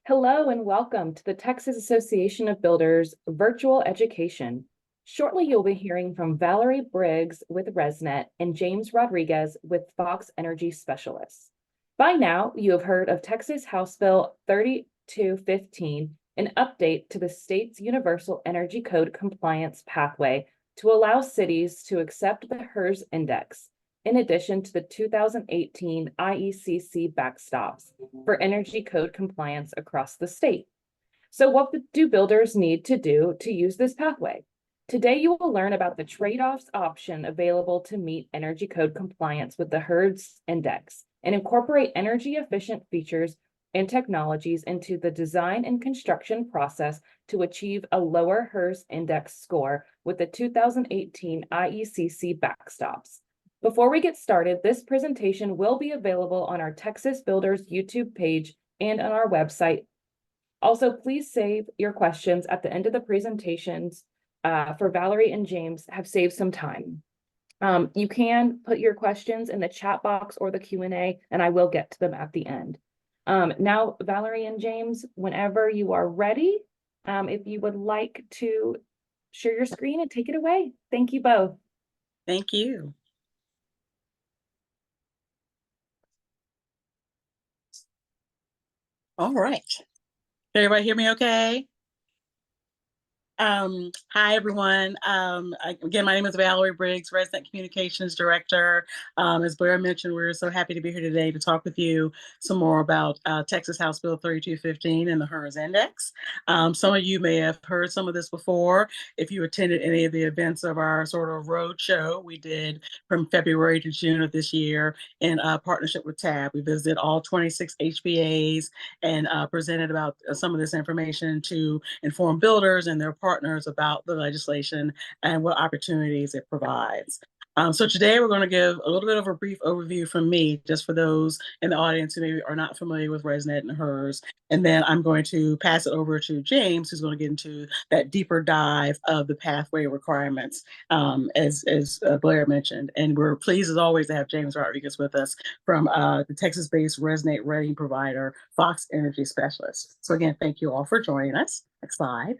Hello and welcome to the Texas Association of Builders Virtual Education. Shortly, you'll be hearing from Valerie Briggs with RESNET and James Rodriguez with Fox Energy Specialists. By now, you have heard of Texas House Bill 3215, an update to the state's Universal Energy Code compliance pathway to allow cities to accept the HERS index, in addition to the 2018 IECC backstops for energy code compliance across the state. So what do builders need to do to use this pathway? Today, you will learn about the trade-offs option available to meet energy code compliance with the HERS index and incorporate energy efficient features and technologies into the design and construction process to achieve a lower HERS index score with the 2018 IECC backstops. Before we get started, this presentation will be available on our Texas Builders YouTube page and on our website. Also, please save your questions at the end of the presentations for Valerie and James have saved some time. You can put your questions in the chat box or the Q&A, and I will get to them at the end. Now, Valerie and James, whenever you are ready, if you would like to share your screen and take it away. Thank you both. Thank you. All right. Can everybody hear me okay? Hi, everyone. Again, my name is Valerie Briggs, Resident Communications Director. As Blair mentioned, we're so happy to be here today to talk with you some more about Texas House Bill 3215 and the HERS Index. Some of you may have heard some of this before. If you attended any of the events of our sort of road show we did from February to June of this year in partnership with TAB, we visited all 26 HBAs and presented about some of this information to inform builders and their partners about the legislation and what opportunities it provides. So today we're going to give a little bit of a brief overview from me, just for those in the audience who maybe are not familiar with RESNET and HERS. And then I'm going to pass it over to James, who's going to get into that deeper dive of the pathway requirements, as Blair mentioned. And we're pleased, as always, to have James Rodriguez with us from the Texas-based RESNET rating provider, Fox Energy Specialists. So again, thank you all for joining us. Next slide.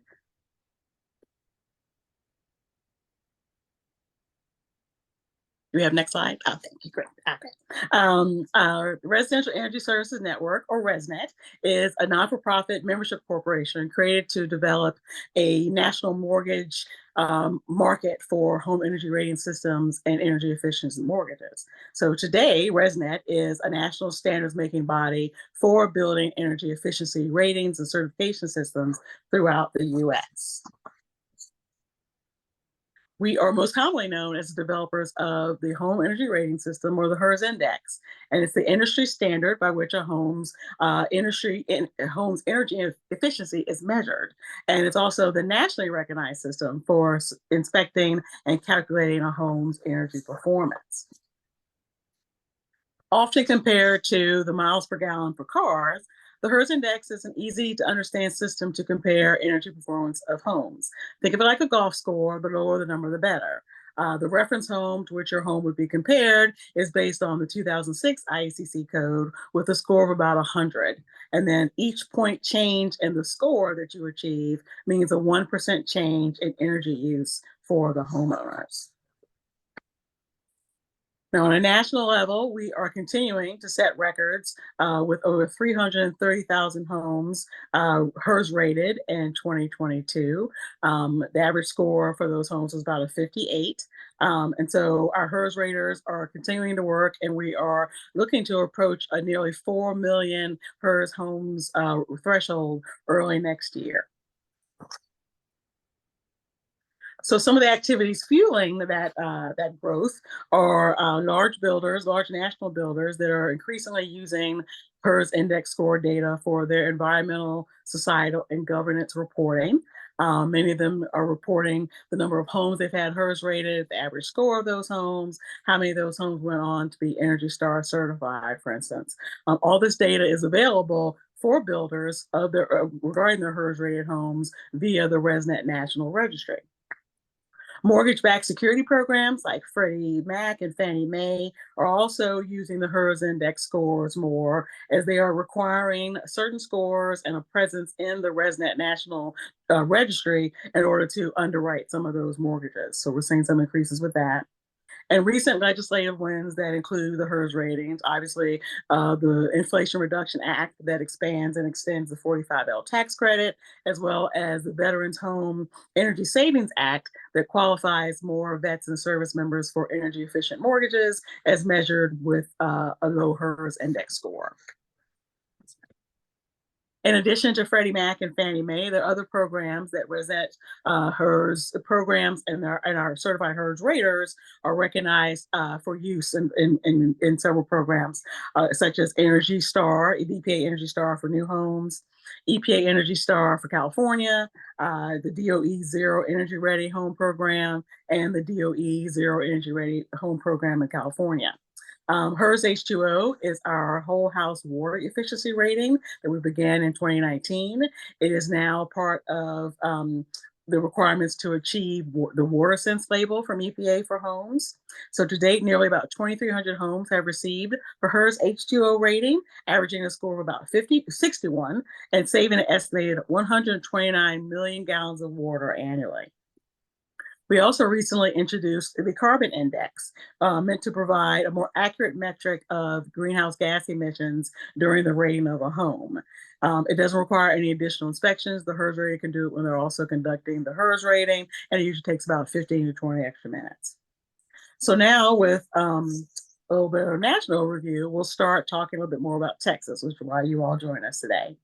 Do we have next slide? Oh, thank you. Great. Okay. Residential Energy Services Network, or RESNET, is a non-for-profit membership corporation created to develop a national mortgage market for home energy rating systems and energy efficiency mortgages. So today, RESNET is a national standards making body for building energy efficiency ratings and certification systems throughout the U.S. We are most commonly known as developers of the Home Energy Rating System, or the HERS Index, and it's the industry standard by which a home's energy efficiency is measured, and it's also the nationally recognized system for inspecting and calculating a home's energy performance. Often compared to the miles per gallon for cars, the HERS Index is an easy to understand system to compare energy performance of homes. Think of it like a golf score. The lower the number, the better. The reference home to which your home would be compared is based on the 2006 IECC code with a score of about 100. And then each point change in the score that you achieve means a 1% change in energy use for the homeowners. Now, on a national level, we are continuing to set records with over 330,000 homes HERS rated in 2022. The average score for those homes was about a 58. And so our HERS raters are continuing to work, and we are looking to approach a nearly 4 million HERS homes threshold early next year. So some of the activities fueling that growth are large national builders that are increasingly using HERS index score data for their environmental, societal, and governance reporting. Many of them are reporting the number of homes they've had HERS rated, the average score of those homes, how many of those homes went on to be Energy Star certified, for instance. All this data is available for builders regarding their HERS rated homes via the RESNET National Registry. Mortgage-backed security programs like Freddie Mac and Fannie Mae are also using the HERS index scores more, as they are requiring certain scores and a presence in the RESNET national registry in order to underwrite some of those mortgages. So we're seeing some increases with that. And recent legislative wins that include the HERS ratings, obviously, the Inflation Reduction Act that expands and extends the 45L tax credit, as well as the Veterans Home Energy Savings Act that qualifies more vets and service members for energy efficient mortgages as measured with a low HERS index score. In addition to Freddie Mac and Fannie Mae, there are other programs that RESNET HERS programs and our certified HERS raters are recognized for use in several programs, such as Energy Star, EPA Energy Star for new homes, EPA Energy Star for California, the DOE Zero Energy Ready Home Program, and the DOE Zero Energy Ready Home Program in California. HERS H2O is our whole house water efficiency rating that we began in 2019. It is now part of the requirements to achieve the water sense label from EPA for homes. So to date, nearly about 2,300 homes have received the HERS H2O rating, averaging a score of about 61 and saving an estimated 129 million gallons of water annually. We also recently introduced the carbon index, meant to provide a more accurate metric of greenhouse gas emissions during the rating of a home. It doesn't require any additional inspections. The HERS rater can do it when they're also conducting the HERS rating, and it usually takes about 15 to 20 extra minutes. So now with a little bit of a national review, we'll start talking a little bit more about Texas, which is why you all join us today.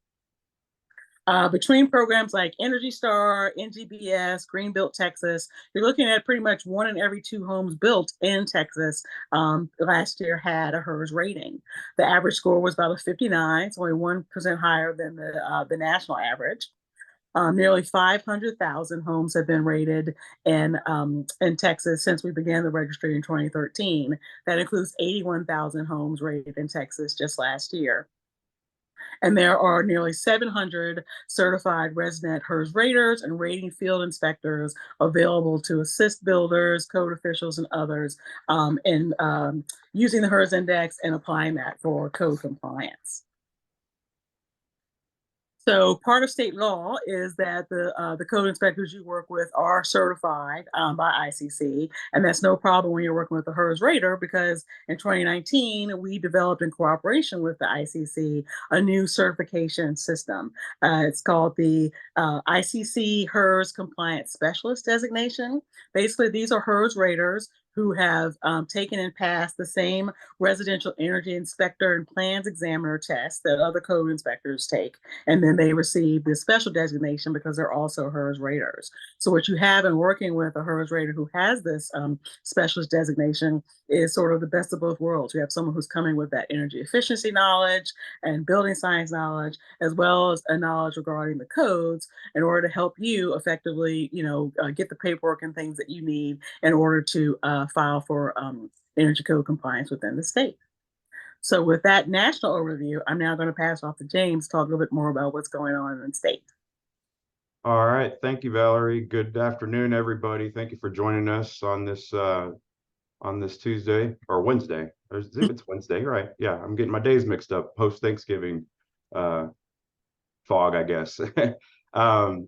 Between programs like Energy Star, NGBS, Greenbuilt Texas, you're looking at pretty much 1 in every 2 homes built in Texas last year had a HERS rating. The average score was about a 59, it's only 1% higher than the national average. Nearly 500,000 homes have been rated in Texas since we began the registry in 2013. That includes 81,000 homes rated in Texas just last year. And there are nearly 700 certified RESNET HERS raters and rating field inspectors available to assist builders, code officials, and others in using the HERS index and applying that for code compliance. So part of state law is that the code inspectors you work with are certified by IECC, and that's no problem when you're working with the HERS rater, because in 2019, we developed in cooperation with the IECC a new certification system. It's called the IECC HERS Compliance Specialist designation. Basically, these are HERS raters who have taken and passed the same residential energy inspector and plans examiner tests that other code inspectors take. And then they receive this special designation because they're also HERS raters. So what you have in working with a HERS rater who has this specialist designation is sort of the best of both worlds. You have someone who's coming with that energy efficiency knowledge and building science knowledge, as well as a knowledge regarding the codes in order to help you effectively, get the paperwork and things that you need in order to file for energy code compliance within the state. So with that national overview, I'm now going to pass off to James to talk a little bit more about what's going on in the state. All right. Thank you, Valerie. Good afternoon, everybody. Thank you for joining us on this Tuesday or Wednesday. It's Wednesday, right? Yeah, I'm getting my days mixed up. Post-Thanksgiving fog, I guess.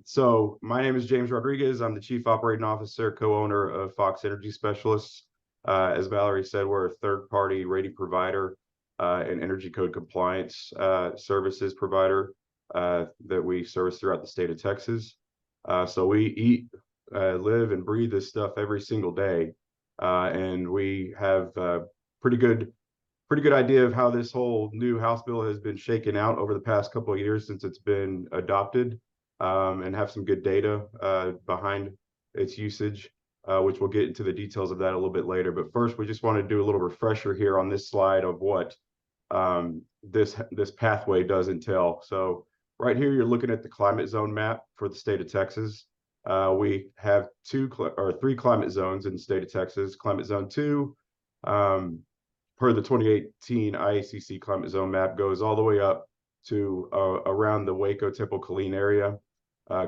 So my name is James Rodriguez. I'm the Chief Operating Officer, co-owner of Fox Energy Specialists. As Valerie said, we're a third-party rating provider and energy code compliance services provider that we service throughout the state of Texas. So we eat, live, and breathe this stuff every single day, and we have a pretty good idea of how this whole new House bill has been shaken out over the past couple of years since it's been adopted, and have some good data behind its usage, which we'll get into the details of that a little bit later. But first, we just want to do a little refresher here on this slide of what this pathway does entail. So right here, you're looking at the climate zone map for the state of Texas. We have 3 climate zones in the state of Texas. Climate Zone 2, per the 2018 IECC climate zone map, goes all the way up to around the Waco Temple Killeen area.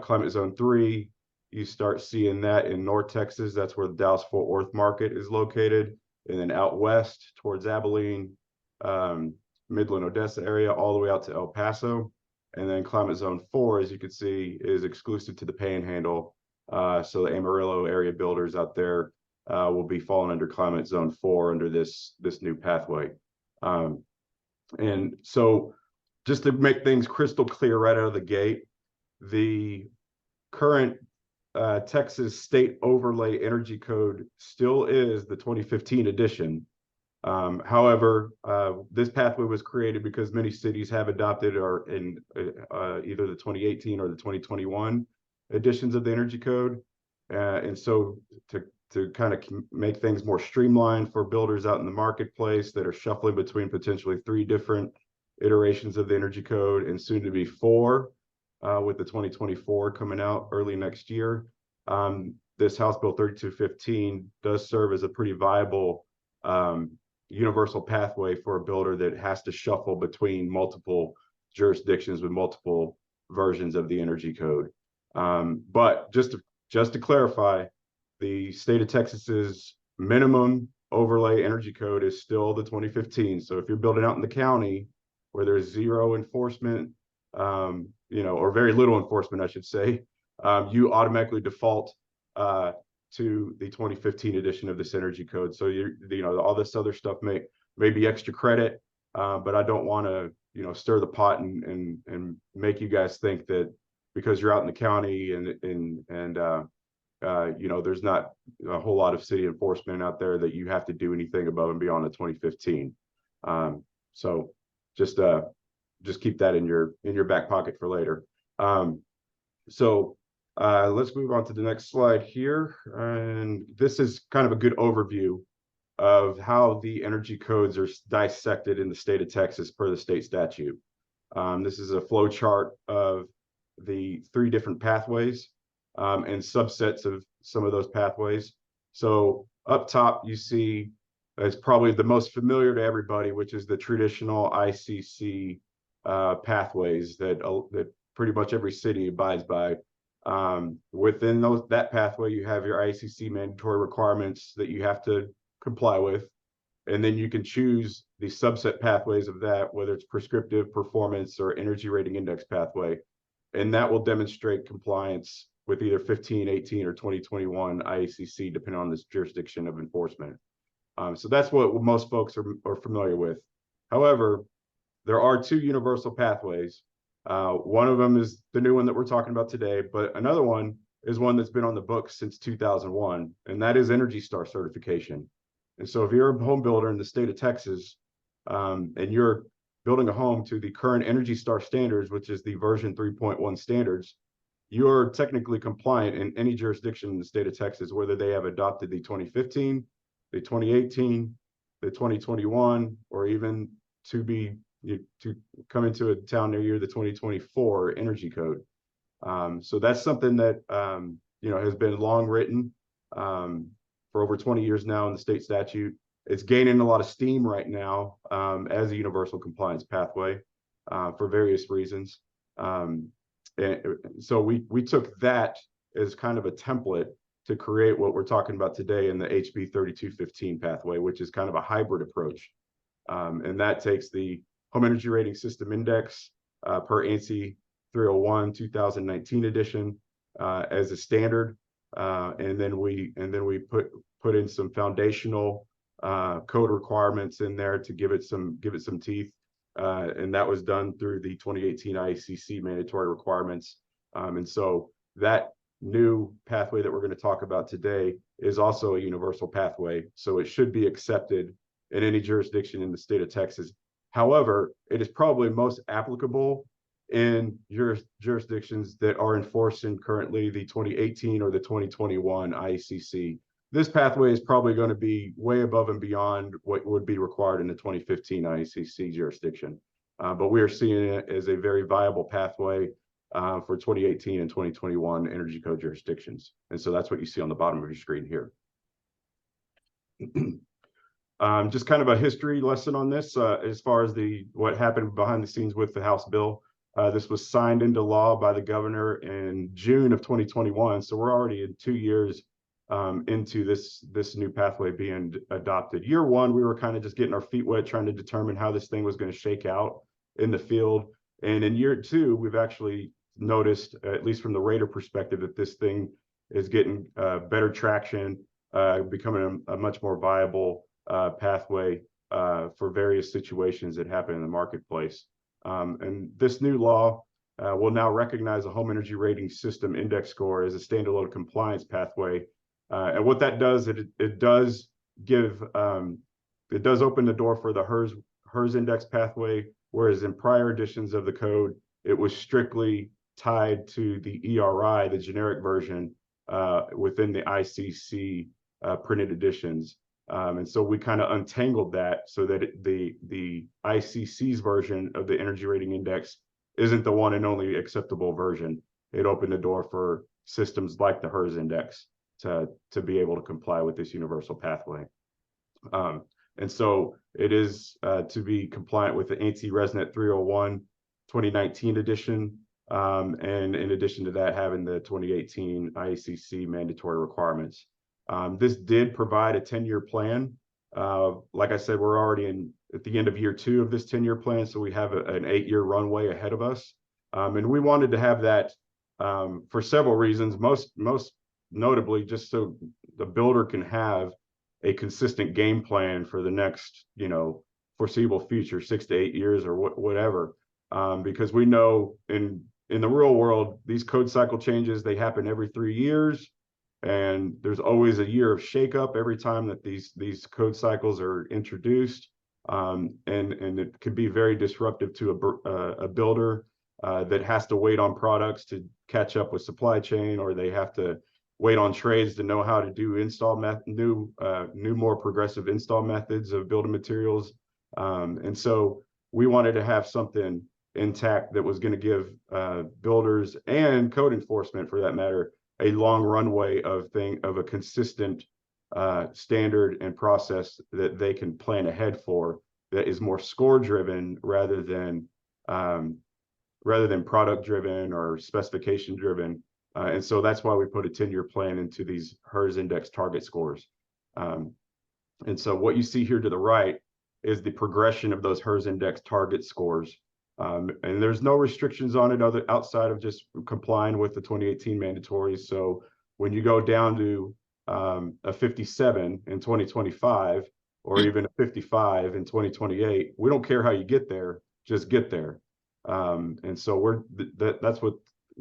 Climate Zone 3, you start seeing that in North Texas. That's where the Dallas-Fort Worth market is located. And then out west towards Abilene, Midland, Odessa area, all the way out to El Paso. And then climate zone 4, as you can see, is exclusive to the Panhandle. So the Amarillo area builders out there will be falling under climate zone 4 under this new pathway. And so just to make things crystal clear right out of the gate, the current Texas State Overlay Energy Code still is the 2015 edition. However, this pathway was created because many cities have adopted or in either the 2018 or the 2021 editions of the Energy Code. And so to kind of make things more streamlined for builders out in the marketplace that are shuffling between potentially 3 different iterations of the Energy Code and soon to be 4, with the 2024 coming out early next year. This House Bill 3215 does serve as a pretty viable universal pathway for a builder that has to shuffle between multiple jurisdictions with multiple versions of the Energy Code. But just to clarify, the state of Texas's minimum overlay energy code is still the 2015. So if you're building out in the county where there's zero enforcement, or very little enforcement, I should say, you automatically default to the 2015 edition of this energy code. So all this other stuff may be extra credit, but I don't want to stir the pot and make you guys think that because you're out in the county and there's not a whole lot of city enforcement out there that you have to do anything above and beyond the 2015. So just keep that in your back pocket for later. Let's move on to the next slide here. And this is kind of a good overview of how the energy codes are dissected in the state of Texas per the state statute. This is a flow chart of the 3 different pathways and subsets of some of those pathways. So up top, you see it's probably the most familiar to everybody, which is the traditional IECC pathways that pretty much every city abides by. Within that pathway, you have your IECC mandatory requirements that you have to comply with. And then you can choose the subset pathways of that, whether it's prescriptive, performance, or energy rating index pathway. And that will demonstrate compliance with either 15, 18, or 2021 IECC, depending on this jurisdiction of enforcement. So that's what most folks are familiar with. However, there are 2 universal pathways. One of them is the new one that we're talking about today, but another one is one that's been on the books since 2001, and that is Energy Star certification. And so if you're a home builder in the state of Texas, and you're building a home to the current Energy Star standards, which is the version 3.1 standards, you're technically compliant in any jurisdiction in the state of Texas, whether they have adopted the 2015, the 2018, the 2021, or even to come into a town near you, the 2024 energy code. So that's something that has been long written for over 20 years now in the state statute. It's gaining a lot of steam right now as a universal compliance pathway for various reasons. And so we took that as kind of a template to create what we're talking about today in the HB 3215 pathway, which is kind of a hybrid approach. And that takes the Home Energy Rating System Index per ANSI 301 2019 edition as a standard, and then we put in some foundational code requirements in there to give it some teeth, and that was done through the 2018 IECC mandatory requirements. And so that new pathway that we're going to talk about today is also a universal pathway, so it should be accepted in any jurisdiction in the state of Texas. However, it is probably most applicable in jurisdictions that are enforcing currently the 2018 or the 2021 IECC. This pathway is probably going to be way above and beyond what would be required in the 2015 IECC jurisdiction. But we are seeing it as a very viable pathway for 2018 and 2021 energy code jurisdictions. And so that's what you see on the bottom of your screen here. Just kind of a history lesson on this as far as what happened behind the scenes with the House bill. This was signed into law by the governor in June of 2021. So we're already in 2 years into this new pathway being adopted. Year one, we were kind of just getting our feet wet, trying to determine how this thing was going to shake out in the field. And in year two, we've actually noticed, at least from the rater perspective, that this thing is getting better traction, becoming a much more viable pathway for various situations that happen in the marketplace. And this new law will now recognize a home energy rating system index score as a standalone compliance pathway. And what that does, it does give, it does open the door for the HERS index pathway, whereas in prior editions of the code, it was strictly tied to the ERI, the generic version, within the IECC printed editions. And so we kind of untangled that so that the IECC's version of the energy rating index isn't the one and only acceptable version. It opened the door for systems like the HERS index to be able to comply with this universal pathway. And so it is to be compliant with the ANSI RESNET 301 2019 edition. And in addition to that, having the 2018 IECC mandatory requirements. This did provide a 10-year plan. Like I said, we're already at the end of year two of this 10-year plan, so we have an 8-year runway ahead of us. And we wanted to have that for several reasons, most notably just so the builder can have a consistent game plan for the next, foreseeable future, 6 to 8 years or whatever. Because we know in the real world, these code cycle changes, they happen every 3 years. And there's always a year of shakeup every time that these code cycles are introduced. And it can be very disruptive to a builder that has to wait on products to catch up with supply chain, or they have to wait on trades to know how to do new more progressive install methods of building materials. And so we wanted to have something intact that was going to give builders and code enforcement, for that matter, a long runway of a consistent standard and process that they can plan ahead for, that is more score driven rather than product driven or specification driven. And so that's why we put a 10-year plan into these HERS index target scores. And so what you see here to the right is the progression of those HERS index target scores. And there's no restrictions on it outside of just complying with the 2018 mandatories. So when you go down to a 57 in 2025, or even a 55 in 2028, we don't care how you get there, just get there. And so that's what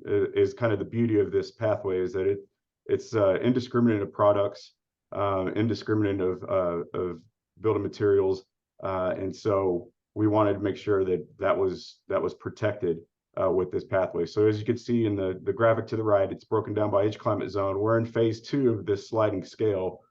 is kind of the beauty of this pathway, is that it's indiscriminate of products, indiscriminate of building materials, and so we wanted to make sure that was protected with this pathway. So as you can see in the graphic to the right, it's broken down by each climate zone. We're in phase 2 of this sliding scale.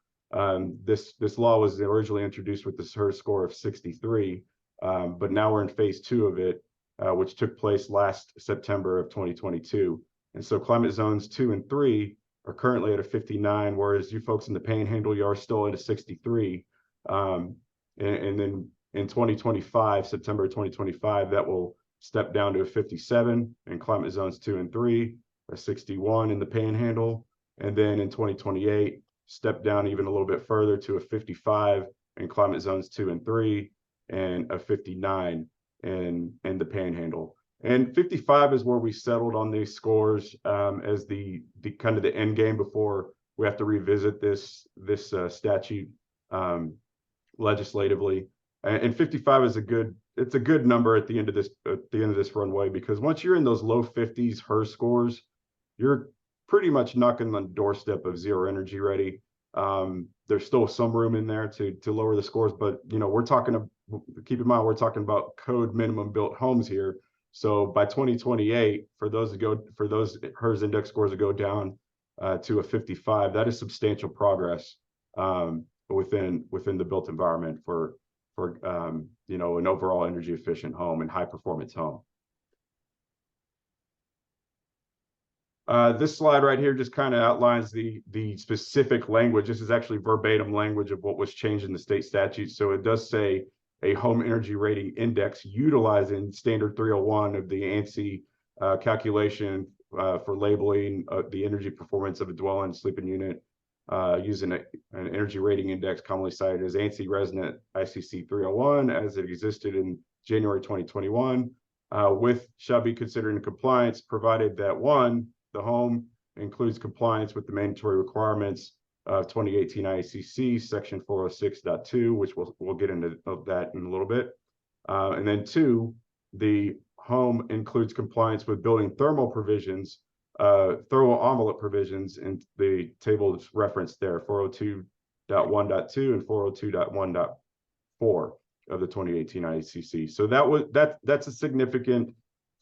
This law was originally introduced with this HERS score of 63, but now we're in phase 2 of it, which took place last September of 2022. And so climate zones 2 and 3 are currently at a 59, whereas you folks in the Panhandle, you are still at a 63. And then in 2025, September 2025, that will step down to a 57 in climate zones 2 and 3, a 61 in the Panhandle. And then in 2028, step down even a little bit further to a 55 in climate zones 2 and 3, and a 59 in the Panhandle. And 55 is where we settled on these scores as the kind of the end game before we have to revisit this statute legislatively. And 55 is a good number at the end of this runway, because once you're in those low 50s HERS scores, you're pretty much knocking on the doorstep of zero energy ready. There's still some room in there to lower the scores, but keep in mind, we're talking about code minimum built homes here. So by 2028, for those HERS index scores to go down to a 55, that is substantial progress within the built environment for an overall energy efficient home and high performance home. This slide right here just kind of outlines the specific language. This is actually verbatim language of what was changed in the state statute. So it does say a home energy rating index utilizing standard 301 of the ANSI calculation for labeling the energy performance of a dwelling sleeping unit using an energy rating index commonly cited as ANSI RESNET ICC 301 as it existed in January 2021, shall be considered in compliance provided that one, the home includes compliance with the mandatory requirements of 2018 IECC section 406.2, which we'll get into that in a little bit. And then two, the home includes compliance with building thermal provisions, thermal envelope provisions in the tables referenced there, 402.1.2 and 402.1.4 of the 2018 IECC. So that's a significant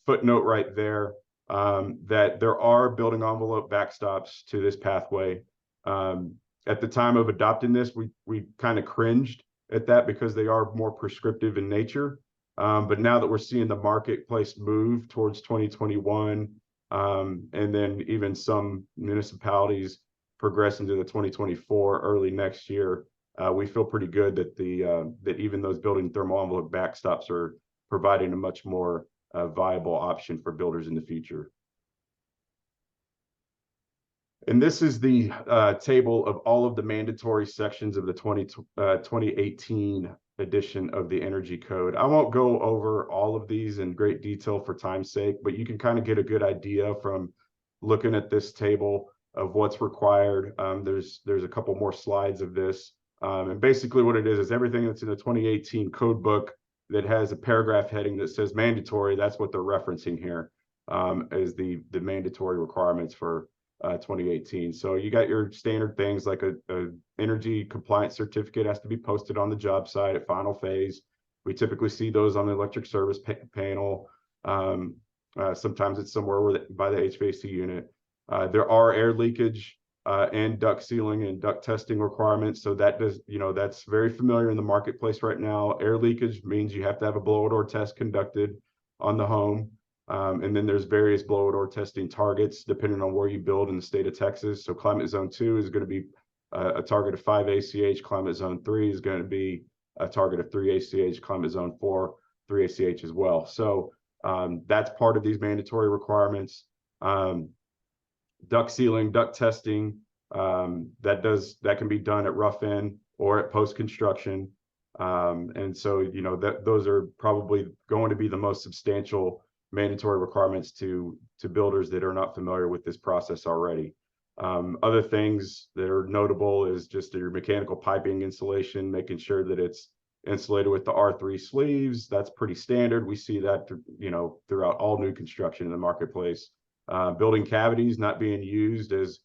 footnote right there, that there are building envelope backstops to this pathway. At the time of adopting this, we kind of cringed at that because they are more prescriptive in nature. But now that we're seeing the marketplace move towards 2021, and then even some municipalities progress into the 2024 early next year, we feel pretty good that that even those building thermal envelope backstops are providing a much more viable option for builders in the future. And this is the table of all of the mandatory sections of the 2018 edition of the Energy Code. I won't go over all of these in great detail for time's sake, but you can kind of get a good idea from looking at this table of what's required. There's a couple more slides of this. And basically what it is everything that's in the 2018 code book that has a paragraph heading that says mandatory, that's what they're referencing here, as the mandatory requirements for 2018. So you got your standard things like a energy compliance certificate has to be posted on the job site at final phase. We typically see those on the electric service panel. Sometimes it's somewhere by the HVAC unit. There are air leakage and duct sealing and duct testing requirements. So that does, that's very familiar in the marketplace right now. Air leakage means you have to have a blower door test conducted on the home. And then there's various blower door testing targets depending on where you build in the state of Texas. So climate zone 2 is going to be a target of 5 ACH. Climate zone 3 is going to be a target of 3 ACH. Climate zone 4, 3 ACH as well. So that's part of these mandatory requirements. Duct sealing, duct testing, that can be done at rough in or at post construction. And so, those are probably going to be the most substantial mandatory requirements to builders that are not familiar with this process already. Other things that are notable is just your mechanical piping insulation, making sure that it's insulated with the R3 sleeves. That's pretty standard. We see that, throughout all new construction in the marketplace. Building cavities not being used as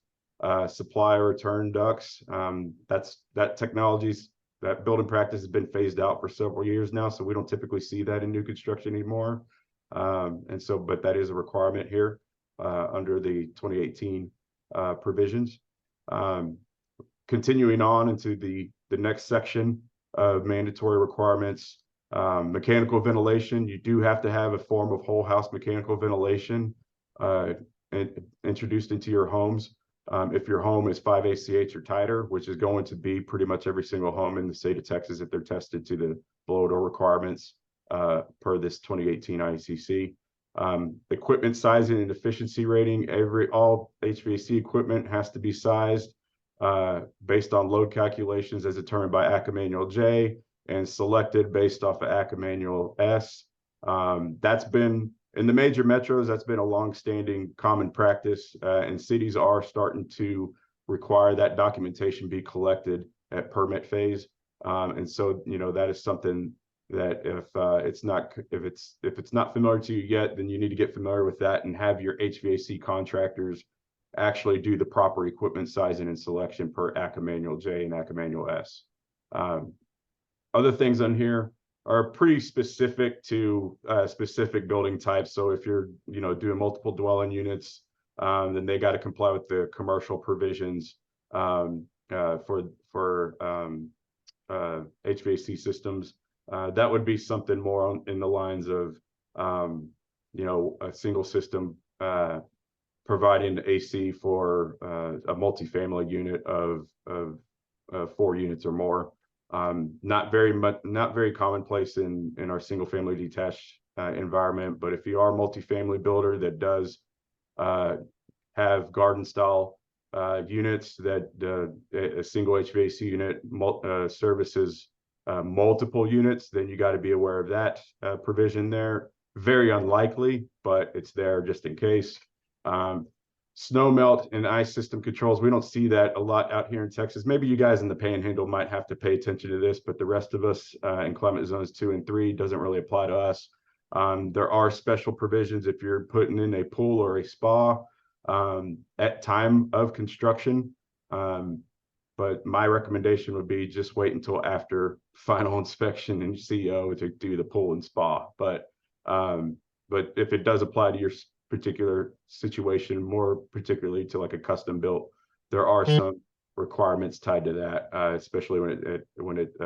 supply or return ducts. That building practice has been phased out for several years now, so we don't typically see that in new construction anymore. But that is a requirement here under the 2018 provisions. Continuing on into the next section of mandatory requirements, mechanical ventilation. You do have to have a form of whole house mechanical ventilation introduced into your homes. If your home is 5 ACH or tighter, which is going to be pretty much every single home in the state of Texas if they're tested to the blower door requirements per this 2018 IECC. Equipment sizing and efficiency rating. All HVAC equipment has to be sized based on load calculations as determined by ACA Manual J and selected based off of ACA Manual S. That's been in the major metros, that's been a long-standing common practice, and cities are starting to require that documentation be collected at permit phase. And so, that is something that if it's not familiar to you yet, then you need to get familiar with that and have your HVAC contractors actually do the proper equipment sizing and selection per ACA Manual J and ACA Manual S. Other things on here are pretty specific to specific building types. So if you're, doing multiple dwelling units, then they got to comply with the commercial provisions for HVAC systems. That would be something more in the lines of, a single system providing AC for a multifamily unit of 4 units or more. Not very commonplace in our single family detached environment, but if you are a multifamily builder that does have garden style units, that a single HVAC unit services multiple units, then you got to be aware of that provision there. Very unlikely, but it's there just in case. Snow melt and ice system controls, we don't see that a lot out here in Texas. Maybe you guys in the Panhandle might have to pay attention to this, but the rest of us in climate zones 2 and 3 doesn't really apply to us. There are special provisions if you're putting in a pool or a spa at time of construction. But my recommendation would be just wait until after final inspection and CO to do the pool and spa. But if it does apply to your particular situation, more particularly to like a custom built, there are some requirements tied to that, especially when it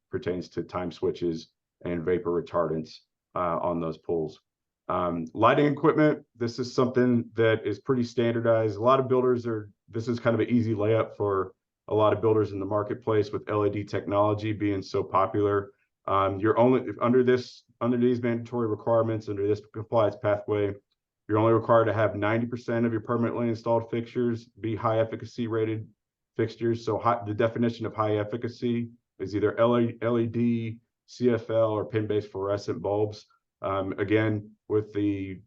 pertains to time switches and vapor retardants on those pools. Lighting equipment, this is something that is pretty standardized. A lot of builders this is kind of an easy layup for a lot of builders in the marketplace with LED technology being so popular. You're only under these mandatory requirements, under this compliance pathway, you're only required to have 90% of your permanently installed fixtures be high efficacy rated fixtures. So the definition of high efficacy is either LED, CFL, or pin-based fluorescent bulbs. Again, with the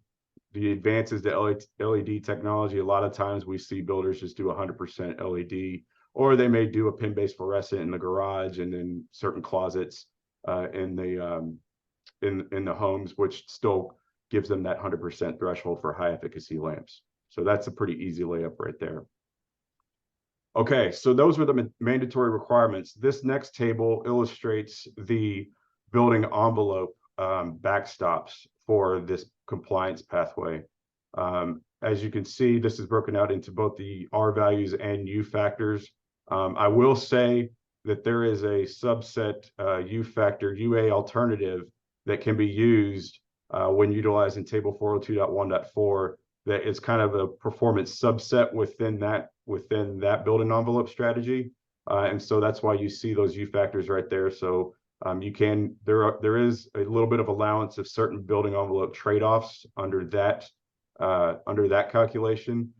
advances to LED technology, a lot of times we see builders just do 100% LED, or they may do a pin-based fluorescent in the garage and then certain closets in the homes, which still gives them that 100% threshold for high efficacy lamps. So that's a pretty easy layup right there. Okay, so those were the mandatory requirements. This next table illustrates the building envelope backstops for this compliance pathway. As you can see, this is broken out into both the R values and U factors. I will say that there is a subset U factor, UA alternative that can be used when utilizing table 402.1.4, that is kind of a performance subset within that building envelope strategy. And so that's why you see those U factors right there. So there is a little bit of allowance of certain building envelope trade-offs under that calculation.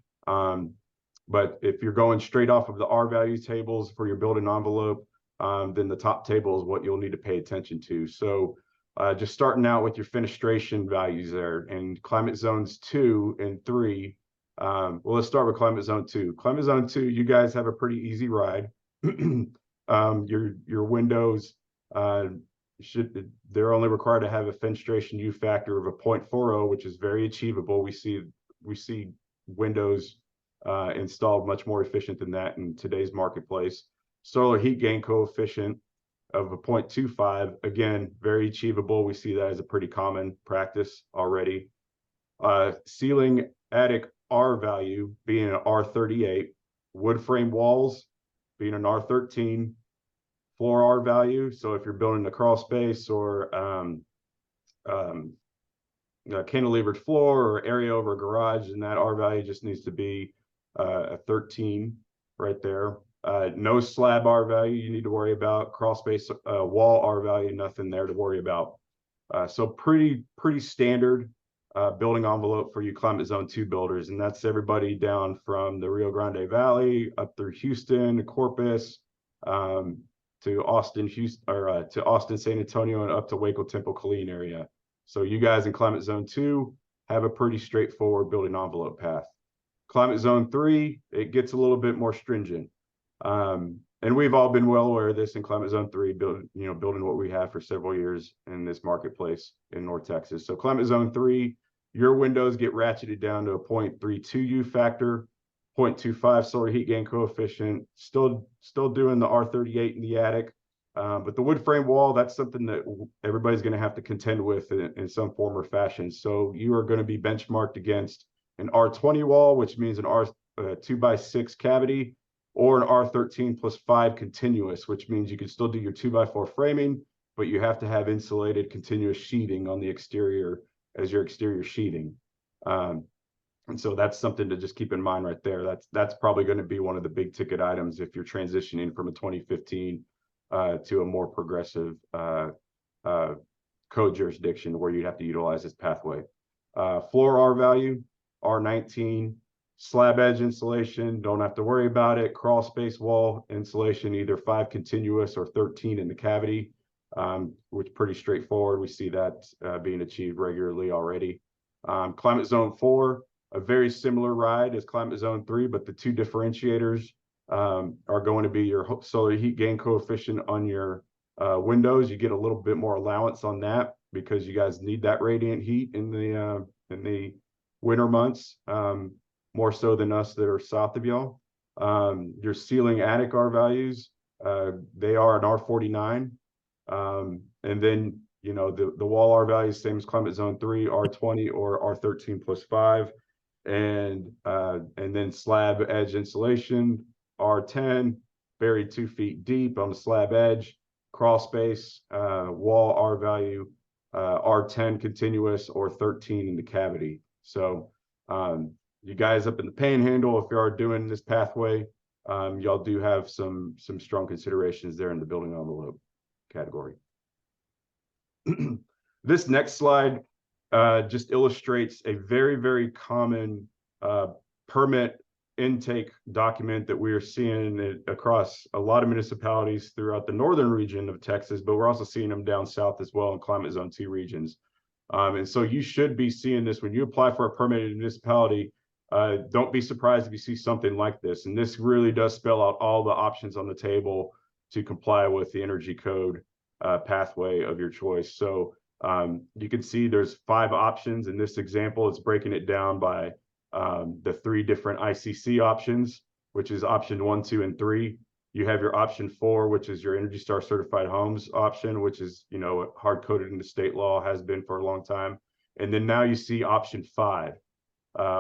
But if you're going straight off of the R value tables for your building envelope, then the top table is what you'll need to pay attention to. So just starting out with your fenestration values there, and climate zones 2 and 3. Well, let's start with climate zone 2. Climate zone 2, you guys have a pretty easy ride. Your windows they're only required to have a fenestration U factor of a 0.40, which is very achievable. We see windows installed much more efficient than that in today's marketplace. Solar heat gain coefficient of a 0.25, again, very achievable. We see that as a pretty common practice already. Ceiling attic R value being an R38, wood frame walls being an R13, floor R value. So if you're building a crawl space or a cantilevered floor or area over a garage, and that R value just needs to be a 13 right there. No slab R value you need to worry about. Crawl space wall R value, nothing there to worry about. So pretty standard building envelope for you climate zone 2 builders, and that's everybody down from the Rio Grande Valley up through Houston, Corpus, to Austin, San Antonio, and up to Waco, Temple, Killeen area. So you guys in climate zone 2 have a pretty straightforward building envelope path. Climate zone 3, it gets a little bit more stringent. And we've all been well aware of this in climate zone 3, building what we have for several years in this marketplace in North Texas. So climate zone 3, your windows get ratcheted down to a 0.32 U factor, 0.25 solar heat gain coefficient, still doing the R38 in the attic. But the wood frame wall, that's something that everybody's going to have to contend with in some form or fashion. So you are going to be benchmarked against an R20 wall, which means an R2x6 cavity, or an R13 plus 5 continuous, which means you can still do your 2x4 framing, but you have to have insulated continuous sheathing on the exterior as your exterior sheathing. And so that's something to just keep in mind right there. That's probably going to be one of the big ticket items if you're transitioning from a 2015 to a more progressive code jurisdiction where you'd have to utilize this pathway. Floor R value, R19, slab edge insulation, don't have to worry about it. Crawl space wall insulation, either 5 continuous or 13 in the cavity, which is pretty straightforward. We see that being achieved regularly already. Climate zone 4, a very similar ride as climate zone 3, but the two differentiators are going to be your solar heat gain coefficient on your windows. You get a little bit more allowance on that because you guys need that radiant heat in the winter months, more so than us that are south of y'all. Your ceiling attic R values, they are an R49. And then, you know, the wall R values, same as climate zone 3, R20 or R13 plus 5. And then slab edge insulation, R10, buried 2 feet deep on the slab edge. Crawl space, wall R value, R10 continuous or 13 in the cavity. So you guys up in the panhandle, if you are doing this pathway, y'all do have some strong considerations there in the building envelope category. This next slide just illustrates a very, very common permit intake document that we are seeing across a lot of municipalities throughout the northern region of Texas, but we're also seeing them down south as well in climate zone 2 regions. And so you should be seeing this when you apply for a permit in a municipality. Don't be surprised if you see something like this. And this really does spell out all the options on the table to comply with the energy code pathway of your choice. So you can see there's 5 options. In this example, it's breaking it down by the 3 different IECC options, which is option 1, 2, and 3. You have your option 4, which is your Energy Star certified homes option, which is, you know, hard coded into state law, has been for a long time. And then now you see option 5,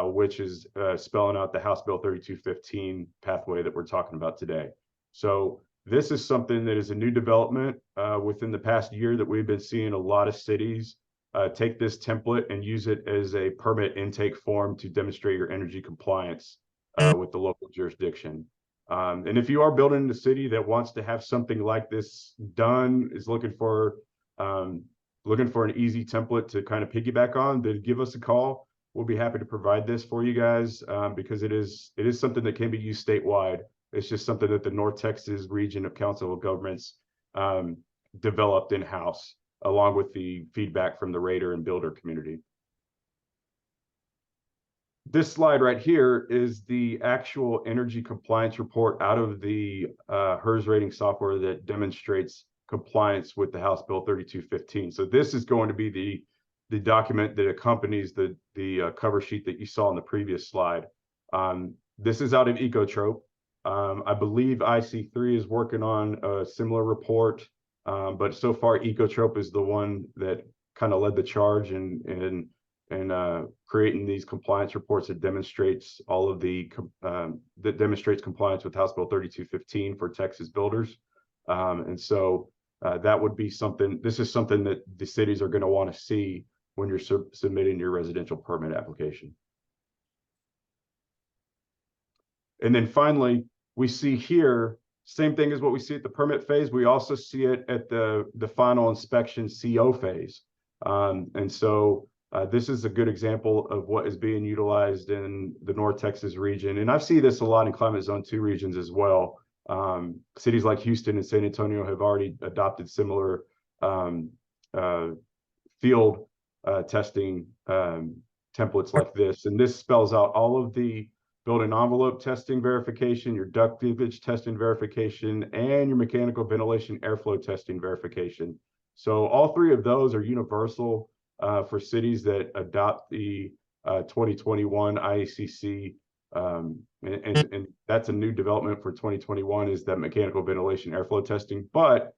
which is spelling out the House Bill 3215 pathway that we're talking about today. So this is something that is a new development within the past year that we've been seeing a lot of cities take this template and use it as a permit intake form to demonstrate your energy compliance with the local jurisdiction. And if you are building in a city that wants to have something like this done, is looking for an easy template to kind of piggyback on, then give us a call. We'll be happy to provide this for you guys because it is something that can be used statewide. It's just something that the North Texas region of Council of Governments developed in-house, along with the feedback from the rater and builder community. This slide right here is the actual energy compliance report out of the HERS rating software that demonstrates compliance with the House Bill 3215. So this is going to be the document that accompanies the cover sheet that you saw in the previous slide. This is out of Ecotrope. I believe IC3 is working on a similar report, but so far Ecotrope is the one that kind of led the charge in creating these compliance reports that demonstrates all of that demonstrates compliance with House Bill 3215 for Texas builders. And so that would be something. This is something that the cities are going to want to see when you're submitting your residential permit application. And then finally, we see here, same thing as what we see at the permit phase. We also see it at the final inspection CO phase. And so this is a good example of what is being utilized in the North Texas region. And I see this a lot in climate zone 2 regions as well. Cities like Houston and San Antonio have already adopted similar field testing templates like this. And this spells out all of the building envelope testing verification, your duct cleavage testing verification, and your mechanical ventilation airflow testing verification. So all 3 of those are universal for cities that adopt the 2021 IECC. And that's a new development for 2021, is that mechanical ventilation airflow testing. But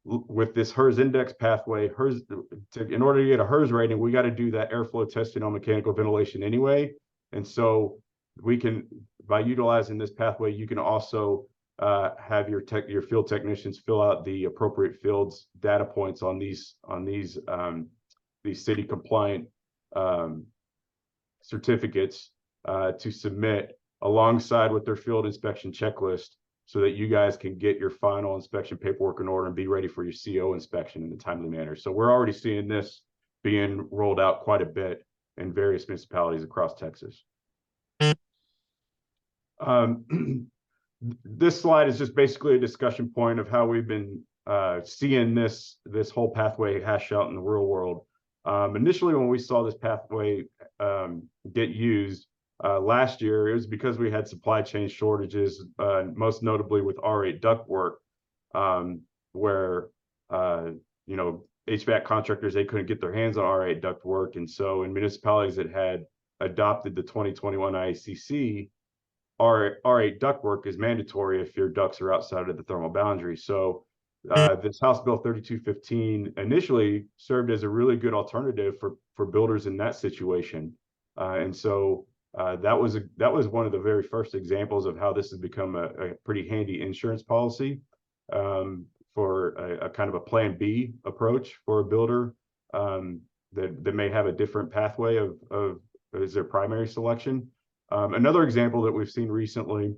with this HERS index pathway, in order to get a HERS rating, we got to do that airflow testing on mechanical ventilation anyway. And so we can, by utilizing this pathway, you can also have your field technicians fill out the appropriate fields data points on these city compliant certificates to submit alongside with their field inspection checklist so that you guys can get your final inspection paperwork in order and be ready for your CO inspection in a timely manner. So we're already seeing this being rolled out quite a bit in various municipalities across Texas. This slide is just basically a discussion point of how we've been seeing this whole pathway hash out in the real world. Initially, when we saw this pathway get used last year, it was because we had supply chain shortages, most notably with R8 ductwork, where you know, HVAC contractors, they couldn't get their hands on R8 ductwork, and so in municipalities that had adopted the 2021 IECC, R8 ductwork is mandatory if your ducts are outside of the thermal boundary. So this House Bill 3215 initially served as a really good alternative for builders in that situation. And so that was one of the very first examples of how this has become a pretty handy insurance policy for a kind of a plan B approach for a builder that may have a different pathway of as their primary selection. Another example that we've seen recently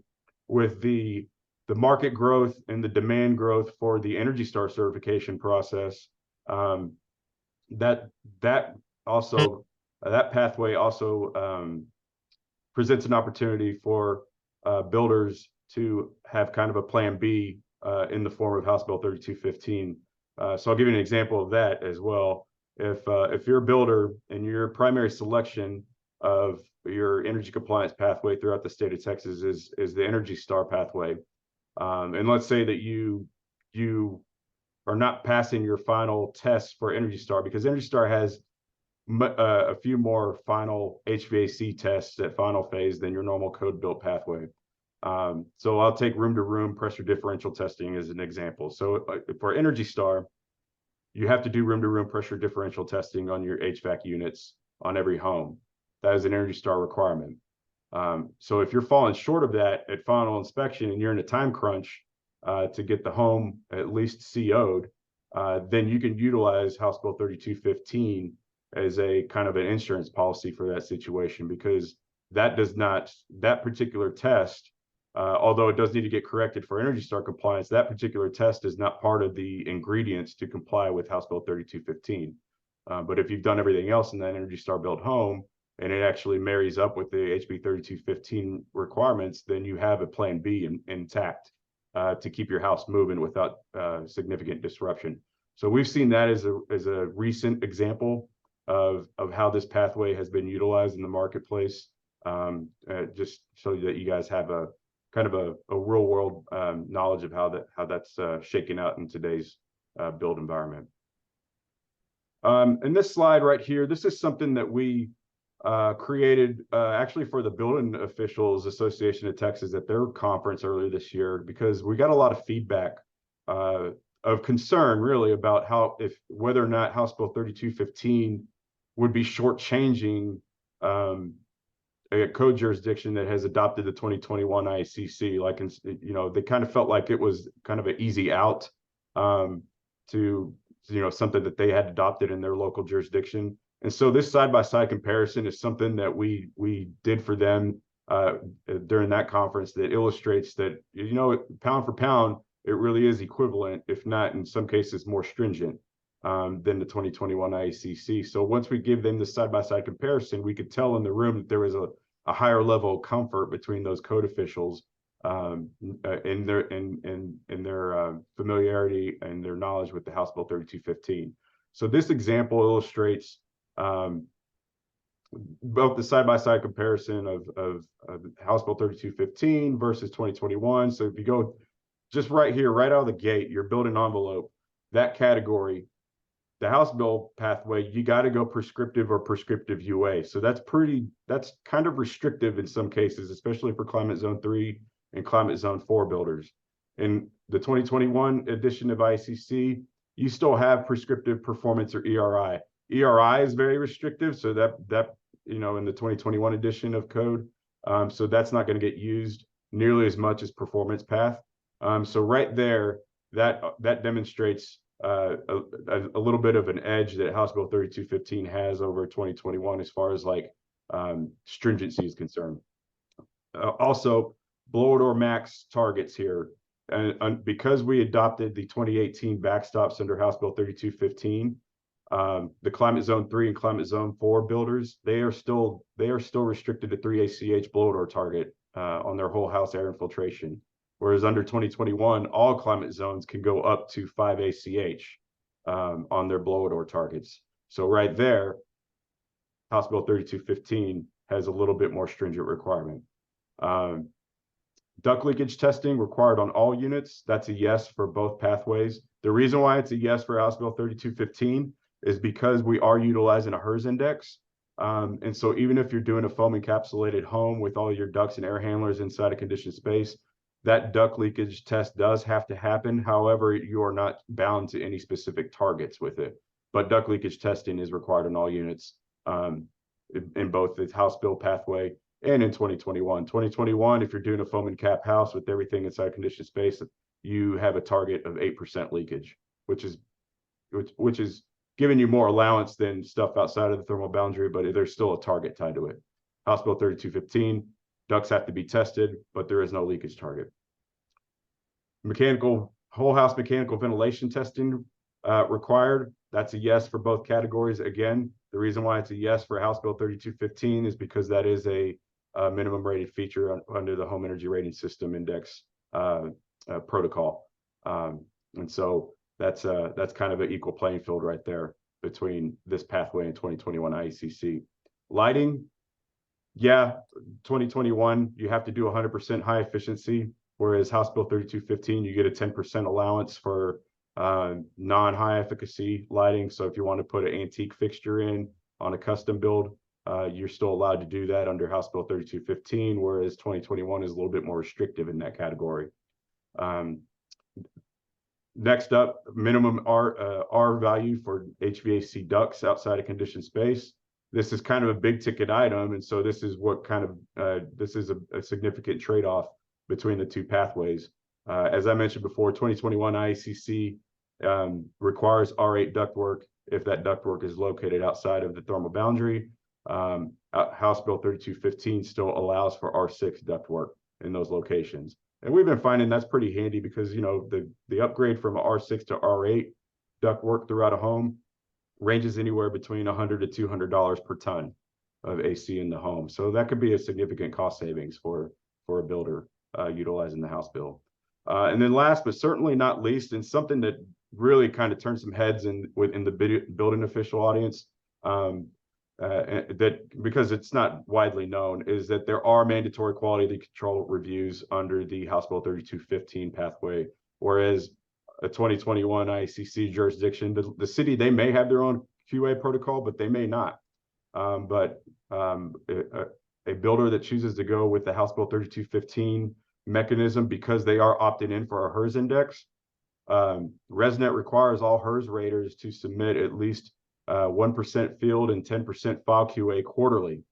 with the market growth and the demand growth for the Energy Star certification process, that pathway also presents an opportunity for builders to have kind of a plan B in the form of House Bill 3215. So I'll give you an example of that as well. If you're a builder and your primary selection of your energy compliance pathway throughout the state of Texas is the Energy Star pathway, and let's say that you are not passing your final tests for Energy Star, because Energy Star has a few more final HVAC tests at final phase than your normal code built pathway. So I'll take room to room pressure differential testing as an example. So for Energy Star, you have to do room to room pressure differential testing on your HVAC units on every home. That is an Energy Star requirement. So if you're falling short of that at final inspection and you're in a time crunch to get the home at least CO'd, then you can utilize House Bill 3215 as a kind of an insurance policy for that situation, because that particular test, although it does need to get corrected for Energy Star compliance, that particular test is not part of the ingredients to comply with House Bill 3215. But if you've done everything else in that Energy Star built home, and it actually marries up with the HB 3215 requirements, then you have a plan B intact to keep your house moving without significant disruption. So we've seen that as a recent example of how this pathway has been utilized in the marketplace, just so that you guys have a kind of a real world knowledge of how that's shaking out in today's build environment. And this slide right here, this is something that we created actually for the Building Officials Association of Texas at their conference earlier this year, because we got a lot of feedback of concern really about whether or not House Bill 3215 would be shortchanging a code jurisdiction that has adopted the 2021 IECC. Like, you know, they kind of felt like it was kind of an easy out to, you know, something that they had adopted in their local jurisdiction. And so this side-by-side comparison is something that we did for them during that conference that illustrates that, you know, pound for pound, it really is equivalent, if not in some cases more stringent than the 2021 IECC. So once we give them the side-by-side comparison, we could tell in the room that there was a higher level of comfort between those code officials in their familiarity and their knowledge with the House Bill 3215. So this example illustrates both the side-by-side comparison of House Bill 3215 versus 2021. So if you go just right here, right out of the gate, your building envelope, that category, the House Bill pathway, you got to go prescriptive or prescriptive UA. So that's kind of restrictive in some cases, especially for Climate Zone 3 and Climate Zone 4 builders. In the 2021 edition of IECC, you still have prescriptive performance or ERI. ERI is very restrictive, so that you know, in the 2021 edition of code, so that's not going to get used nearly as much as performance path. So right there, that demonstrates a little bit of an edge that House Bill 3215 has over 2021 as far as like stringency is concerned. Also, blower door max targets here. and because we adopted the 2018 backstops under House Bill 3215, the Climate Zone 3 and Climate Zone 4 builders, they are still restricted to 3 ACH blow door target on their whole house air infiltration. Whereas under 2021, all climate zones can go up to 5 ACH on their blow door targets. So right there, House Bill 3215 has a little bit more stringent requirement. Duct leakage testing required on all units. That's a yes for both pathways. The reason why it's a yes for House Bill 3215 is because we are utilizing a HERS index. And so even if you're doing a foam encapsulated home with all your ducts and air handlers inside a conditioned space, that duct leakage test does have to happen. However, you are not bound to any specific targets with it. But duct leakage testing is required on all units in both the House Bill pathway and in 2021. 2021, if you're doing a foam and cap house with everything inside conditioned space, you have a target of 8% leakage, which is giving you more allowance than stuff outside of the thermal boundary, but there's still a target tied to it. House Bill 3215, ducts have to be tested, but there is no leakage target. Whole house mechanical ventilation testing required. That's a yes for both categories. Again, the reason why it's a yes for House Bill 3215 is because that is a minimum rated feature under the Home Energy Rating System Index protocol. And so that's kind of an equal playing field right there between this pathway and 2021 IECC. Lighting, yeah, 2021, you have to do 100% high efficiency, whereas House Bill 3215, you get a 10% allowance for non-high efficacy lighting. So if you want to put an antique fixture in on a custom build, you're still allowed to do that under House Bill 3215, whereas 2021 is a little bit more restrictive in that category. Next up, minimum R value for HVAC ducts outside of conditioned space. This is kind of a big ticket item, and so this is what kind of this is a significant trade-off between the two pathways. As I mentioned before, 2021 IECC requires R8 ductwork if that ductwork is located outside of the thermal boundary. House Bill 3215 still allows for R6 ductwork in those locations. And we've been finding that's pretty handy because, you know, the upgrade from R6 to R8 ductwork throughout a home ranges anywhere between $100 to $200 per ton of AC in the home. So that could be a significant cost savings for a builder utilizing the House Bill. And then last but certainly not least, and something that really kind of turned some heads in the building official audience, that because it's not widely known, is that there are mandatory quality control reviews under the House Bill 3215 pathway, whereas a 2021 IECC jurisdiction, the city, they may have their own QA protocol, but they may not. But a builder that chooses to go with the House Bill 3215 mechanism, because they are opting in for a HERS index, RESNET requires all HERS raters to submit at least 1% field and 10% file QA quarterly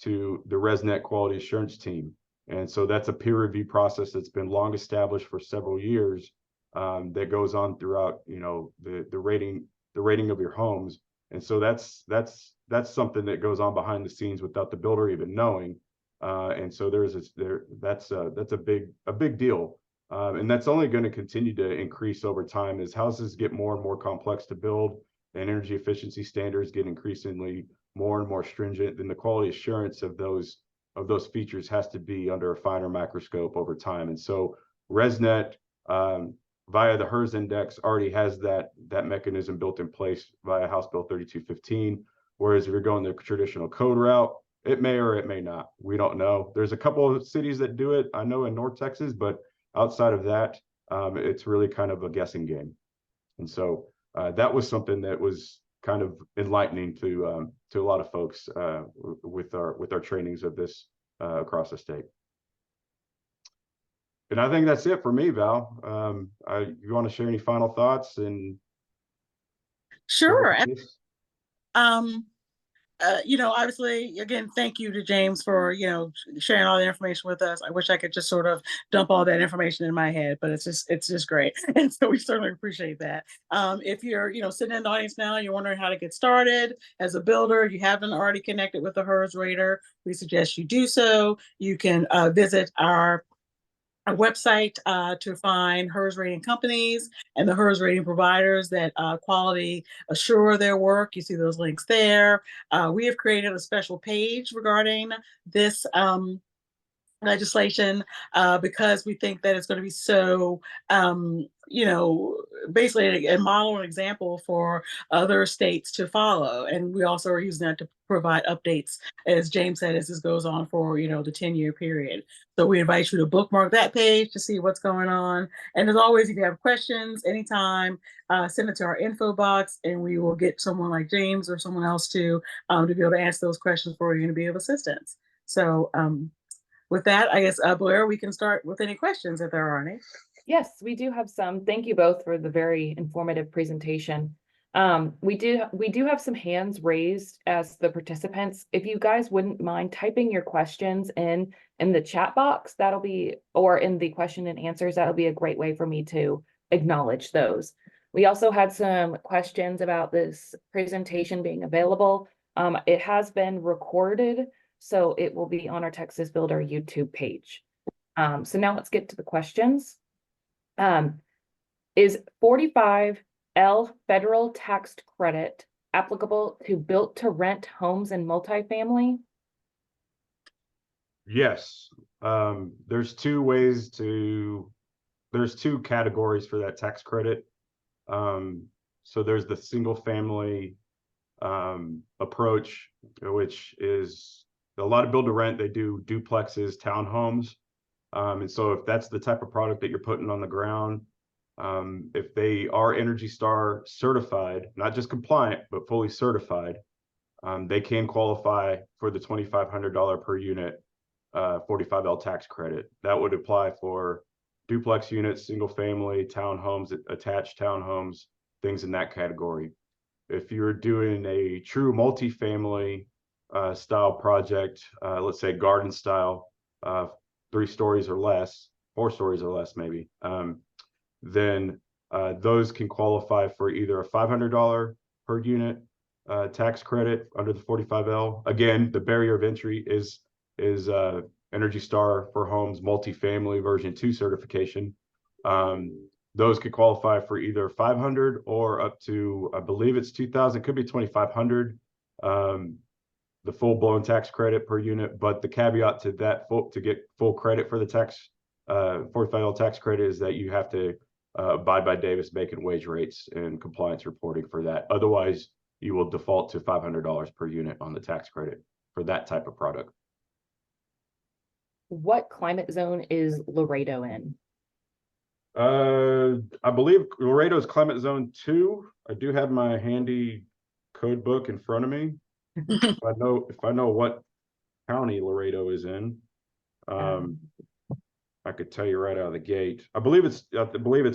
to the RESNET quality assurance team. And so that's a peer review process that's been long established for several years, that goes on throughout, you know, the rating of your homes. And so that's something that goes on behind the scenes without the builder even knowing. And so that's a big deal. And that's only going to continue to increase over time as houses get more and more complex to build and energy efficiency standards get increasingly more and more stringent. Then the quality assurance of those features has to be under a finer microscope over time. And so RESNET via the HERS index already has that mechanism built in place via House Bill 3215. Whereas if you're going the traditional code route, it may or it may not. We don't know. There's a couple of cities that do it, I know, in North Texas, but outside of that, it's really kind of a guessing game. And so that was something that was kind of enlightening to a lot of folks with our trainings of this across the state. And I think that's it for me, Val. You want to share any final thoughts? And sure. You know, obviously, again, thank you to James for, you know, sharing all the information with us. I wish I could just sort of dump all that information in my head, but it's just great. And so we certainly appreciate that. If you're, you know, sitting in the audience now, you're wondering how to get started as a builder, you haven't already connected with the HERS rater, we suggest you do so. You can visit our a website to find HERS rating companies and the HERS rating providers that quality assure their work. You see those links there. We have created a special page regarding this legislation because we think that it's going to be so, basically a model and example for other states to follow. And we also are using that to provide updates, as James said, as this goes on for, the 10-year period. So we invite you to bookmark that page to see what's going on. And as always, if you have questions anytime, send it to our info box and we will get someone like James or someone else to be able to answer those questions for you and to be of assistance. So, with that, I guess, Blair, we can start with any questions if there are any. Yes, we do have some. Thank you both for the very informative presentation. We do have some hands raised as the participants. If you guys wouldn't mind typing your questions in the chat box, or in the question and answers, that'll be a great way for me to acknowledge those. We also had some questions about this presentation being available. It has been recorded, so it will be on our Texas Builder YouTube page. So now let's get to the questions. Is 45L federal tax credit applicable to built to rent homes and multifamily? Yes. There's two categories for that tax credit. So there's the single family approach, which is a lot of build to rent. They do duplexes, townhomes. And so if that's the type of product that you're putting on the ground, if they are Energy Star certified, not just compliant, but fully certified, they can qualify for the $2,500 per unit 45L tax credit. That would apply for duplex units, single family, townhomes, attached townhomes, things in that category. If you're doing a true multifamily style project, let's say garden style, 3 stories or less, 4 stories or less maybe, then those can qualify for either a $500 per unit tax credit under the 45L. Again, the barrier of entry is Energy Star for Homes multifamily version 2 certification. Those could qualify for either 500 or up to, I believe it's 2,000, could be 2,500. The full-blown tax credit per unit, but the caveat to that, to get full credit for the tax 45L tax credit, is that you have to abide by Davis-Bacon wage rates and compliance reporting for that. Otherwise, you will default to $500 per unit on the tax credit for that type of product. What climate zone is Laredo in? I believe Laredo is climate zone 2. I do have my handy code book in front of me. If I know what county Laredo is in, I could tell you right out of the gate. I believe it's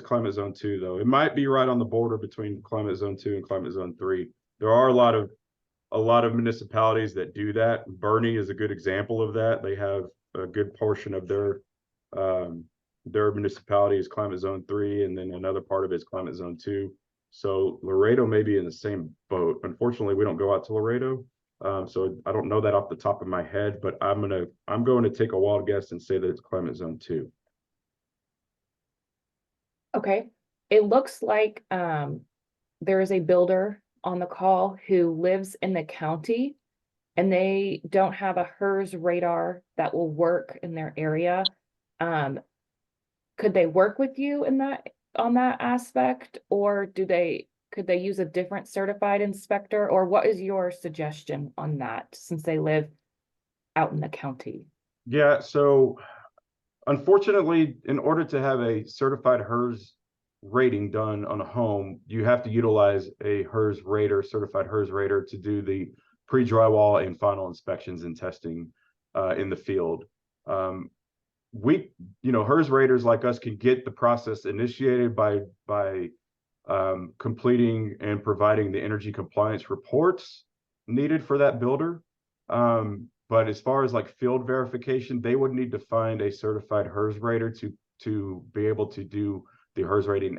climate zone 2 though. It might be right on the border between climate zone 2 and climate zone 3. There are a lot of municipalities that do that. Bernie is a good example of that. They have a good portion of their municipality is climate zone 3, and then another part of it is climate zone 2. So Laredo may be in the same boat. Unfortunately, we don't go out to Laredo, so I don't know that off the top of my head. But I'm going to take a wild guess and say that it's climate zone 2. Okay, it looks like there is a builder on the call who lives in the county, and they don't have a HERS radar that will work in their area. Could they work with you on that aspect, or could they use a different certified inspector, or what is your suggestion on that, since they live out in the county? Yeah, so unfortunately, in order to have a certified HERS rating done on a home, you have to utilize a HERS rater, certified HERS rater, to do the pre-drywall and final inspections and testing in the field. HERS raters like us can get the process initiated by completing and providing the energy compliance reports needed for that builder. But as far as like field verification, they would need to find a certified HERS rater to be able to do the HERS rating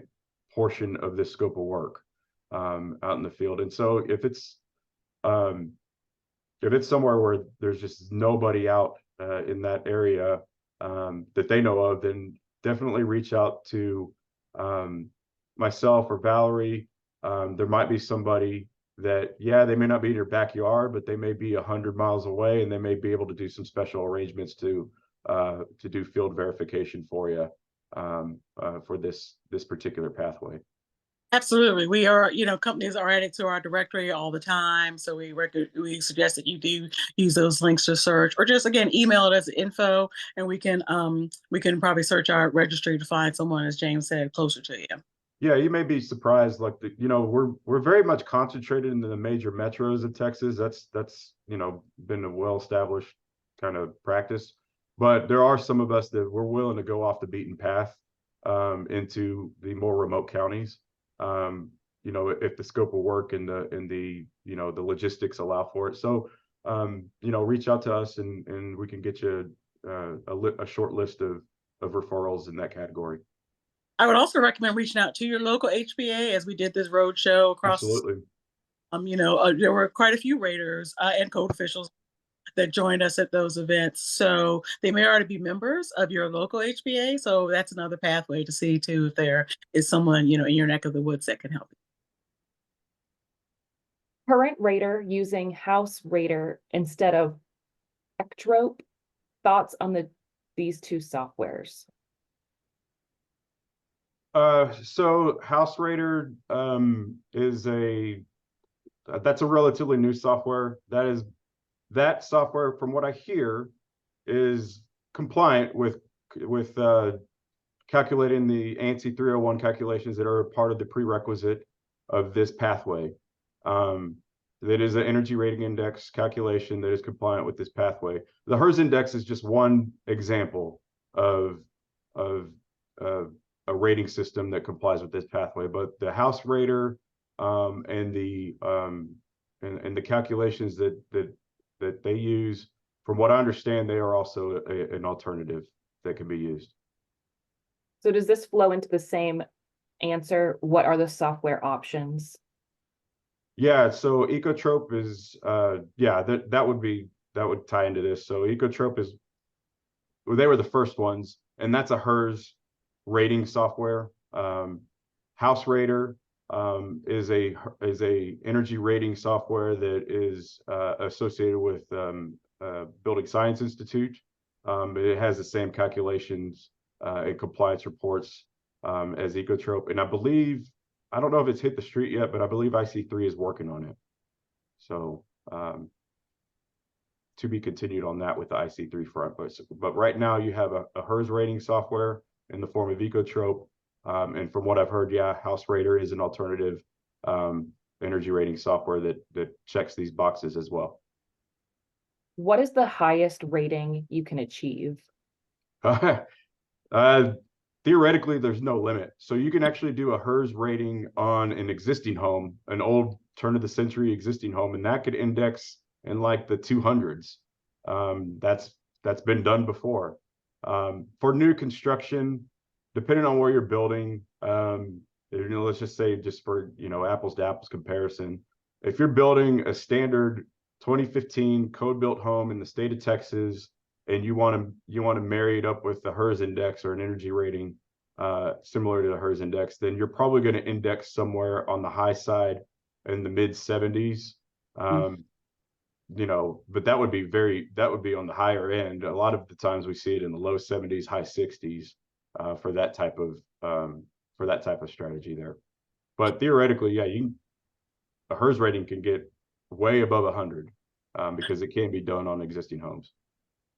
portion of this scope of work out in the field. And so if it's somewhere where there's just nobody out in that area, that they know of, then definitely reach out to myself or Valerie. There might be somebody that, yeah, they may not be in your backyard, but they may be 100 miles away, and they may be able to do some special arrangements to do field verification for you for this particular pathway. Absolutely. We are, companies are added to our directory all the time. So we suggest that you do use those links to search, or just again email it as info, and we can probably search our registry to find someone, as James said, closer to you. Yeah, you may be surprised. Like we're very much concentrated in the major metros of Texas. That's been a well-established kind of practice. But there are some of us that we're willing to go off the beaten path into the more remote counties. If the scope of work and the the logistics allow for it. So reach out to us, and we can get you a short list of referrals in that category. I would also recommend reaching out to your local HPA, as we did this road show across. Absolutely. There were quite a few raters and code officials that joined us at those events. So they may already be members of your local HPA. So that's another pathway to see too, if there is someone, in your neck of the woods that can help you. Current rater using house rater instead of Ectrope. Thoughts on these two softwares? So House Rater that's a relatively new software. That software, from what I hear, is compliant with calculating the ANSI 301 calculations that are a part of the prerequisite of this pathway. That is an energy rating index calculation that is compliant with this pathway. The HERS index is just one example of a rating system that complies with this pathway, but the House Rater and the calculations that they use, from what I understand, they are also an alternative that can be used. So does this flow into the same answer? What are the software options? Yeah, so Ecotrope is that would tie into this. So Ecotrope they were the first ones, and that's a HERS rating software. House Rater is a energy rating software that is associated with Building Science Institute. It has the same calculations and compliance reports as Ecotrope, and I don't know if it's hit the street yet, but I believe IC3 is working on it. So to be continued on that with the IC3 front. But right now you have a HERS rating software in the form of Ecotrope. And from what I've heard, House Rater is an alternative energy rating software that checks these boxes as well. What is the highest rating you can achieve? Theoretically, there's no limit. So you can actually do a HERS rating on an existing home, an old turn of the century existing home, and that could index in like the 200s. That's been done before. For new construction, depending on where you're building, let's just say, just for apples to apples comparison, if you're building a standard 2015 code built home in the state of Texas, and you want to marry it up with the HERS index or an energy rating similar to the HERS index, then you're probably going to index somewhere on the high side in the mid 70s. But that would be on the higher end. A lot of the times we see it in the low 70s, high 60s for that type of strategy there. But theoretically, a HERS rating can get way above 100 because it can be done on existing homes.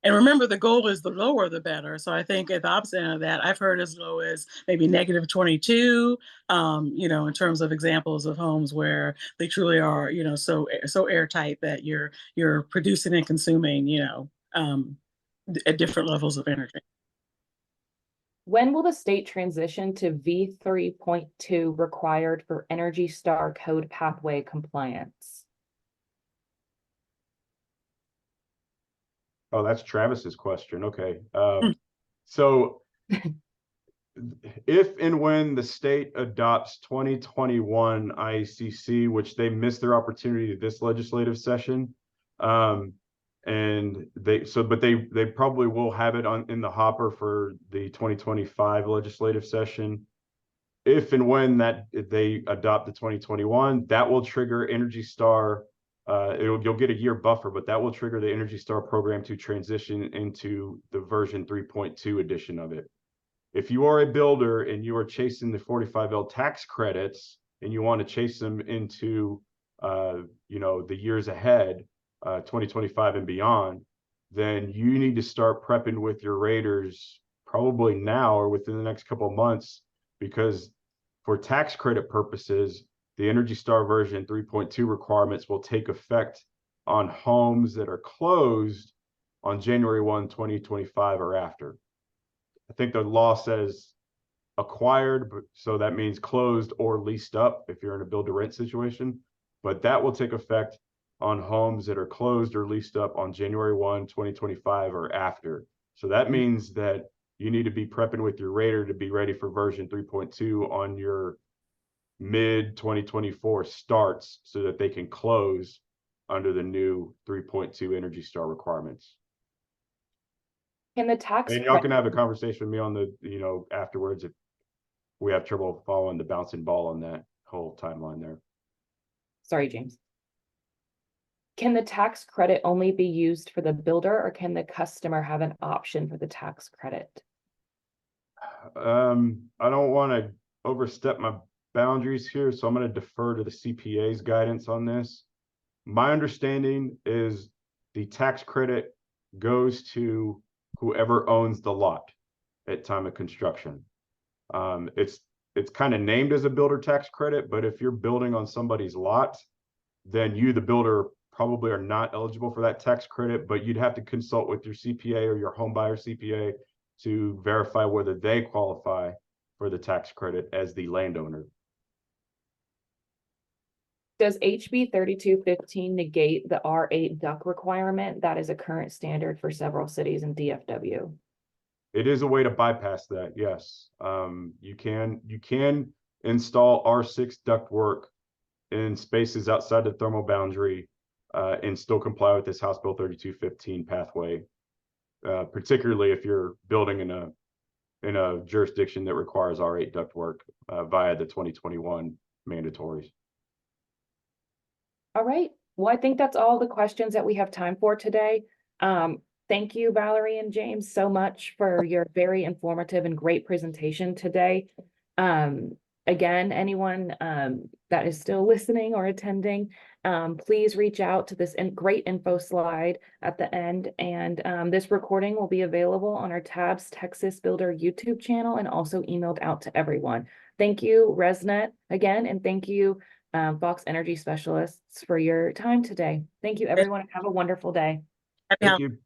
And remember, the goal is the lower the better. So I think at the opposite end of that, I've heard as low as maybe -22, in terms of examples of homes where they truly are, so airtight that you're producing and consuming, at different levels of energy. When will the state transition to V3.2 required for Energy Star code pathway compliance? Oh, that's Travis's question. Okay. So if and when the state adopts 2021 IECC, which they missed their opportunity this legislative session, And but they probably will have it in the hopper for the 2025 legislative session. If and when they adopt the 2021, that will trigger Energy Star. You'll get a year buffer, but that will trigger the Energy Star program to transition into the version 3.2 edition of it. If you are a builder and you are chasing the 45L tax credits and you want to chase them into the years ahead, 2025 and beyond, then you need to start prepping with your raters probably now or within the next couple of months, because for tax credit purposes, the Energy Star version 3.2 requirements will take effect on homes that are closed on January 1, 2025 or after. I think the law says acquired, but so that means closed or leased up if you're in a build to rent situation. But that will take effect on homes that are closed or leased up on January 1, 2025 or after. So that means that you need to be prepping with your rater to be ready for version 3.2 on your mid 2024 starts so that they can close under the new 3.2 Energy Star requirements. Can the tax And y'all can have a conversation with me on the, afterwards if we have trouble following the bouncing ball on that whole timeline there. Sorry, James. Can the tax credit only be used for the builder, or can the customer have an option for the tax credit? I don't want to overstep my boundaries here, so I'm going to defer to the CPA's guidance on this. My understanding is the tax credit goes to whoever owns the lot at time of construction. It's kind of named as a builder tax credit, but if you're building on somebody's lot, then you, the builder, probably are not eligible for that tax credit, but you'd have to consult with your CPA or your home buyer CPA to verify whether they qualify for the tax credit as the landowner. Does HB 3215 negate the R8 duct requirement that is a current standard for several cities in DFW? It is a way to bypass that, yes. You can install R6 ductwork in spaces outside the thermal boundary and still comply with this House Bill 3215 pathway, particularly if you're building in a jurisdiction that requires R8 ductwork via the 2021 mandatories. All right. Well, I think that's all the questions that we have time for today. Thank you, Valerie and James, so much for your very informative and great presentation today. Again, anyone that is still listening or attending, please reach out to this great info slide at the end. And this recording will be available on our TABS Texas Builder YouTube channel and also emailed out to everyone. Thank you, RESNET, again, and thank you, Fox Energy Specialists, for your time today. Thank you, everyone, and have a wonderful day. Happy Thank you.